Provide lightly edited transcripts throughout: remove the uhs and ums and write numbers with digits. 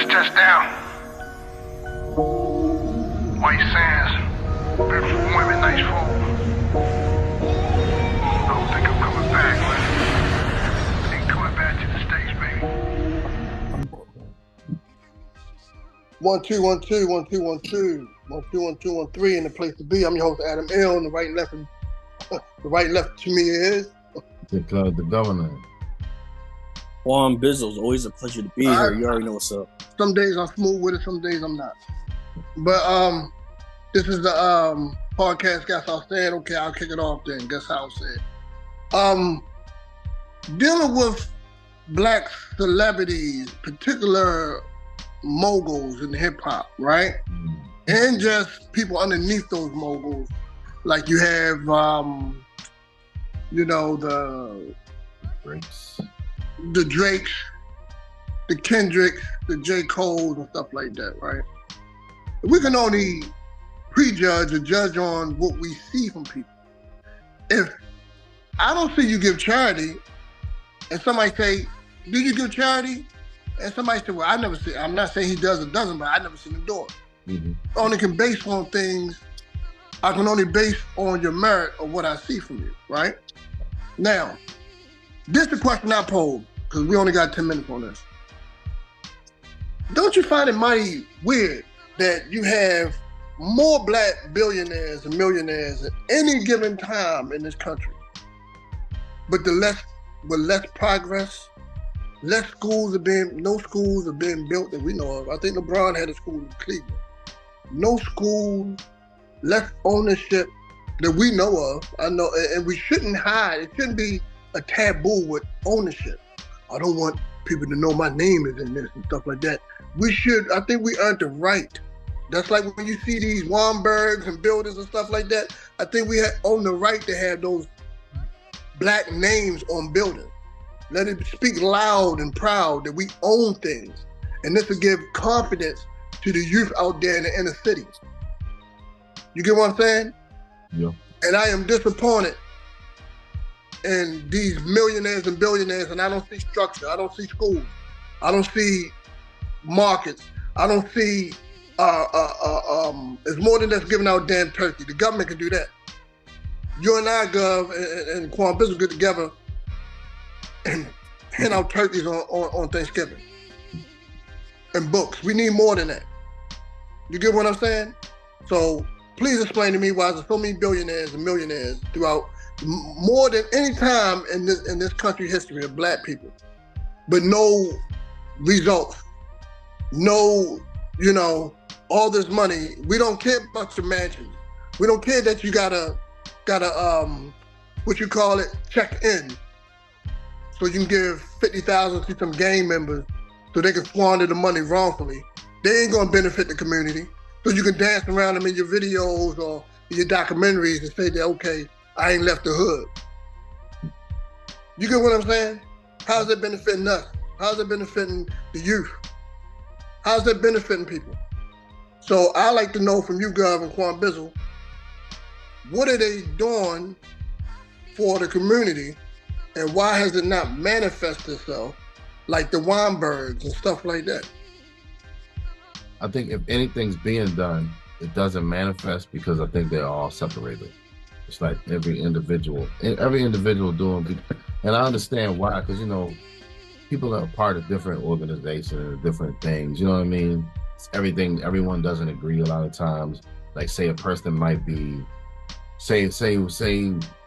Test down. White sands, beautiful women, nice food. I don't think I'm coming back, man. Ain't coming back to the States, baby. 1 2 1 2 1 2 1 2 1 2 1 2 1 3 in the place to be. I'm your host Adam L. And the right and left to me is the governor. Juan Bizzles, always a pleasure to be here. You already know what's up. Some days I'm smooth with it, some days I'm not. But this is the podcast. Guess I'll say it. Okay, I'll kick it off then. Guess how I'll say it. Dealing with black celebrities, particular moguls in hip hop, right? And just people underneath those moguls. Like you have the Drakes, the Kendricks, the J. Coles and stuff like that, right? We can only prejudge or judge on what we see from people. If I don't see you give charity, and somebody say, do you give charity? And somebody say, well, I never see, I'm not saying he does or doesn't, but I never seen him do it. Mm-hmm. Only can base on things, I can only base on your merit of what I see from you, right? Now, this is the question I posed, because we only got 10 minutes on this. Don't you find it mighty weird that you have more black billionaires and millionaires at any given time in this country, but with less progress, no schools are being built that we know of. I think LeBron had a school in Cleveland. No school, less ownership that we know of. I know, and we shouldn't hide. It shouldn't be a taboo with ownership. I don't want people to know my name is in this and stuff like that. I think we earned the right. That's like when you see these Warburgs and buildings and stuff like that. I think we own the right to have those black names on buildings. Let it speak loud and proud that we own things. And this will give confidence to the youth out there in the inner cities. You get what I'm saying? Yeah. And I am disappointed in these millionaires and billionaires, and I don't see structure. I don't see schools. I don't see markets. I don't see, it's more than just giving out damn turkey. The government can do that. You and I, Gov, and Quan Bizzle get together and hand out turkeys on Thanksgiving. And books. We need more than that. You get what I'm saying? So please explain to me why there's so many billionaires and millionaires throughout more than any time in this country history of black people, but no results, no, all this money. We don't care about your mansions. We don't care that you gotta check in, so you can give 50,000 to some gang members so they can squander the money wrongfully. They ain't gonna benefit the community. So you can dance around them in your videos or your documentaries and say that, okay, I ain't left the hood. You get what I'm saying? How's it benefiting us? How's it benefiting the youth? How's it benefiting people? So I like to know from you, Gov and Quan Bizzle, what are they doing for the community, and why has it not manifested itself like the Weinbergs and stuff like that? I think if anything's being done, it doesn't manifest because I think they're all separated. It's like every individual doing, and I understand why, because people are part of different organizations and different things. You know what I mean? It's everything. Everyone doesn't agree a lot of times. Like, say a person might be, say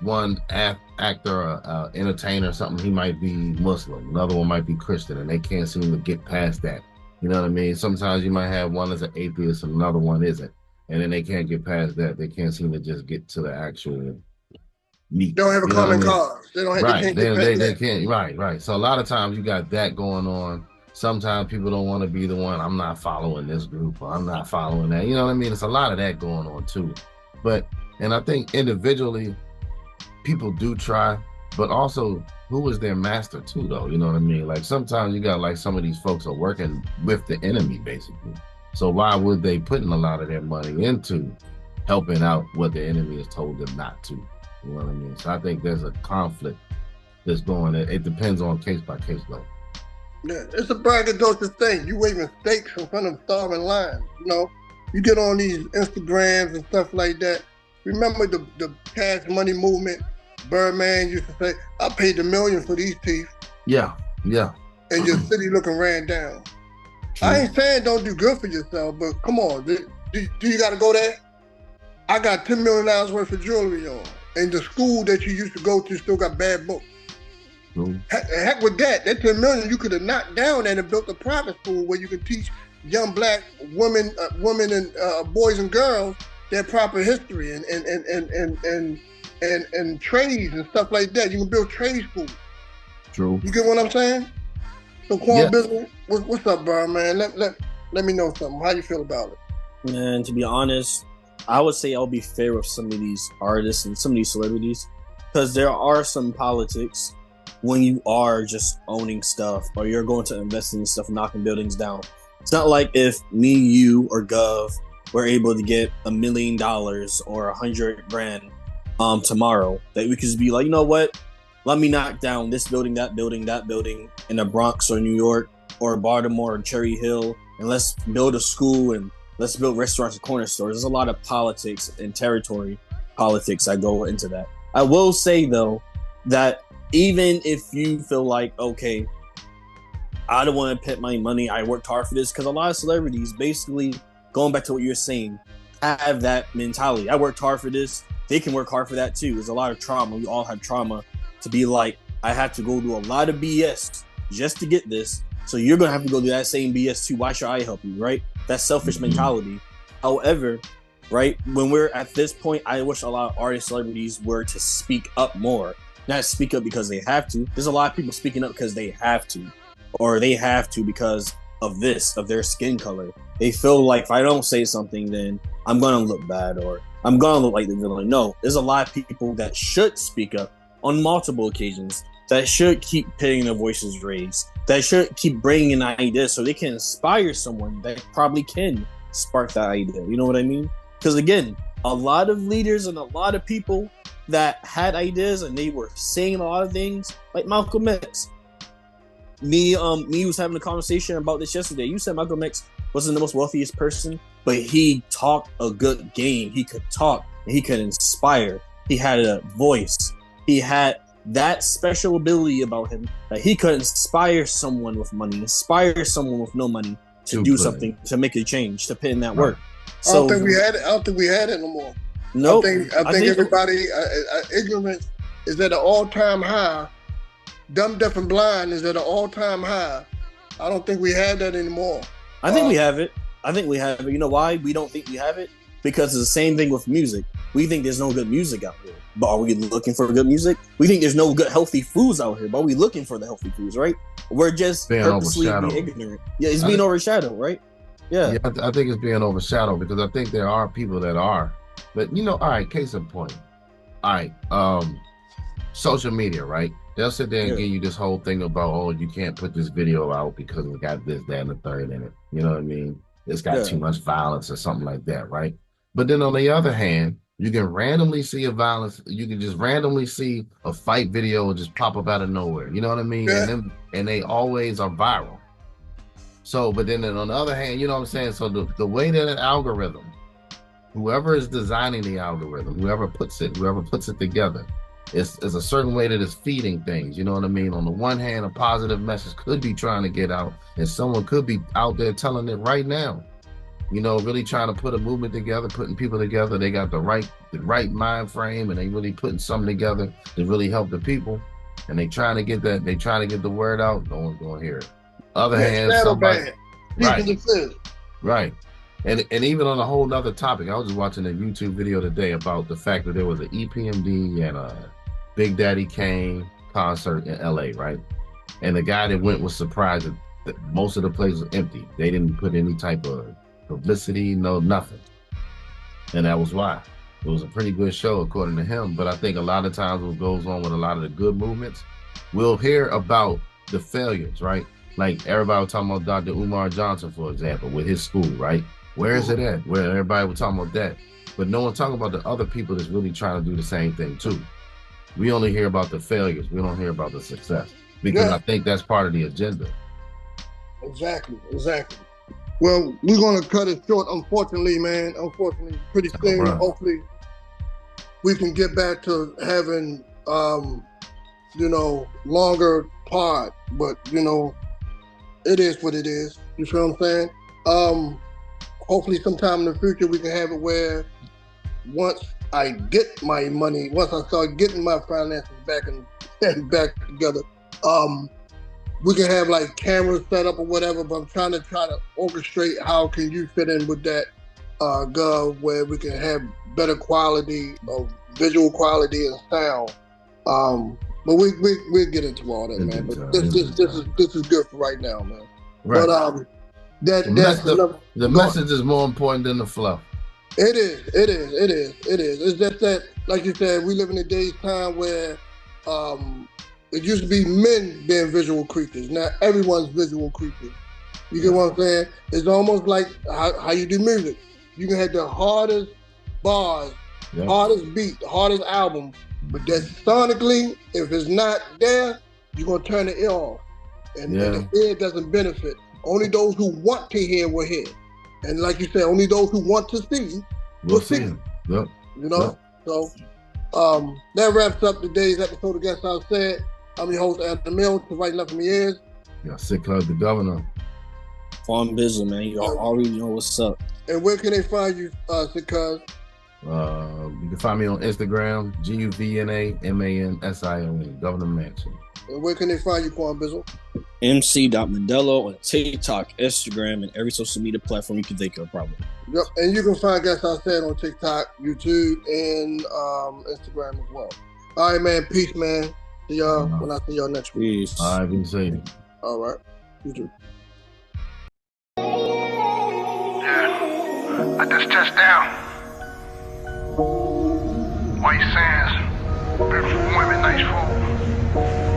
one actor or entertainer or something, he might be Muslim. Another one might be Christian, and they can't seem to get past that. You know what I mean? Sometimes you might have one as an atheist and another one isn't. And then they can't get past that. They can't seem to just get to the actual meat. They don't have a common cause. They don't have, right. They can't. Right. So a lot of times you got that going on. Sometimes people don't want to be the one, I'm not following this group or I'm not following that. You know what I mean? It's a lot of that going on too. And I think individually, people do try, but also who is their master too, though? You know what I mean? Like sometimes you got like some of these folks are working with the enemy, basically. So why would they putting a lot of their money into helping out what the enemy has told them not to? You know what I mean? So I think there's a conflict that's going. It depends on case by case, though. Yeah, it's a braggadocious thing. You waving steaks in front of starving lions. You know, you get on these Instagrams and stuff like that. Remember the cash money movement? Birdman used to say, "I paid $1 million for these teeth," Yeah, yeah. and your city looking ran down. I ain't saying don't do good for yourself, but come on, do you got to go there? I got $10 million worth of jewelry on, and the school that you used to go to still got bad books. Heck with that. That $10 million you could have knocked down and built a private school where you could teach young black women and boys and girls their proper history and trades and stuff like that. You can build trade schools. True. You get what I'm saying? So Quan Business, what's up, bro, man? Let me know something. How you feel about it? Man, to be honest, I would say I'll be fair with some of these artists and some of these celebrities, because there are some politics when you are just owning stuff or you're going to invest in stuff and knocking buildings down. It's not like if me, you, or Gov were able to get $1 million or 100 grand tomorrow, that we could just be like, you know what? Let me knock down this building, that building in the Bronx or New York or Baltimore or Cherry Hill, and let's build a school and let's build restaurants and corner stores. There's a lot of politics and territory politics that go into that. I will say, though, that even if you feel like, okay, I don't want to put my money, I worked hard for this, because a lot of celebrities, basically, going back to what you're saying, have that mentality. I worked hard for this. They can work hard for that too. There's a lot of trauma. We all have trauma to be like, I had to go do a lot of BS just to get this. So you're going to have to go do that same BS too. Why should I help you, right? That selfish mentality. However, right, when we're at this point, I wish a lot of artists, celebrities were to speak up more. Not speak up because they have to. There's a lot of people speaking up because they have to. Or they have to because of this, of their skin color. They feel like if I don't say something, then I'm going to look bad or I'm going to look like the villain. No, there's a lot of people that should speak up on multiple occasions, that should keep putting their voices raised, that should keep bringing in ideas so they can inspire someone that probably can spark that idea. You know what I mean? Because again, a lot of leaders and a lot of people that had ideas and they were saying a lot of things, like Malcolm X. Me was having a conversation about this yesterday. You said Malcolm X wasn't the most wealthiest person, but he talked a good game. He could talk, and he could inspire. He had a voice. He had that special ability about him that he could inspire someone with money, inspire someone with no money to do something, to make a change, to put in that work. I don't think we had it no more. No, nope. I think everybody ignorance is at an all-time high. Dumb, deaf, and blind is at an all-time high. I don't think we have that anymore. I think we have it. You know why we don't think we have it? Because it's the same thing with music. We think there's no good music out here. But are we looking for good music? We think there's no good healthy foods out here, but are we looking for the healthy foods, right? We're just purposely being ignorant. Yeah, it's being overshadowed, right? Yeah. I think it's being overshadowed because I think there are people that are. But, you know, all right, case in point. All right, social media, right? They'll sit there and give you this whole thing about, oh, you can't put this video out because it got this, that, and the third in it. You know what I mean? It's got too much violence or something like that, right? But then on the other hand, you can randomly see you can just randomly see a fight video just pop up out of nowhere. You know what I mean? Yeah. And they always are viral. So, but then on the other hand, you know what I'm saying? So the way that an algorithm, whoever is designing the algorithm, whoever puts it together, it's a certain way that it's feeding things. You know what I mean? On the one hand, a positive message could be trying to get out, and someone could be out there telling it right now. You know, really trying to put a movement together, putting people together. They got the right mind frame, and they really putting something together to really help the people. And they trying to get that. They trying to get the word out. No one's gonna hear it. Other hand, somebody, right. And even on a whole nother topic, I was just watching a YouTube video today about the fact that there was an EPMD and a Big Daddy Kane concert in LA, right? And the guy that went was surprised that most of the place was empty. They didn't put any type of publicity, nothing. And that was why. It was a pretty good show according to him. But I think a lot of times what goes on with a lot of the good movements, we'll hear about the failures, right? Like everybody was talking about Dr. Umar Johnson, for example, with his school, right? Where is it at? Where everybody was talking about that. But no one talking about the other people that's really trying to do the same thing too. We only hear about the failures. We don't hear about the success. Because I think that's part of the agenda. Exactly. Well, we're gonna cut it short, unfortunately, man. Unfortunately, pretty All soon. right. Hopefully, we can get back to having, longer pod. But it is what it is. You feel what I'm saying? Hopefully, sometime in the future, we can have it where once I get my money, once I start getting my finances back and back together, we can have like cameras set up or whatever. But I'm trying to orchestrate how can you fit in with that, Gov, where we can have better quality of visual quality and sound. But we'll get into all that, man. But this is good for right now, man. Right. But the message is more important than the fluff. It is. It's just that, like you said, we live in a day's time where it used to be men being visual creatures. Now everyone's visual creatures. You get what I'm saying? It's almost like how you do music. You can have the hardest bars, hardest beat, hardest album, but that sonically, if it's not there, you're gonna turn the ear off, and the ear doesn't benefit. Only those who want to hear will hear. And like you said, only those who want to see will see. Yep. So that wraps up today's episode of Guess I Said. I'm your host, Adam Mills. To right left of me is Sick Cuz the Governor. Farm Bizzle, man. You already know what's up. And where can they find you, Sick Cuz? You can find me on Instagram, GUVNAMANSION, Governor Mansion. And where can they find you, Quan Bizzle? MC.Mandello on TikTok, Instagram, and every social media platform you can think of, probably. Yep, and you can find Guess I Said on TikTok, YouTube, and Instagram as well. All right, man. Peace, man. See y'all when I see y'all next week. Peace. All right, be safe. All right. You too. Yeah, I just touched down. White sands, beautiful women, nice food.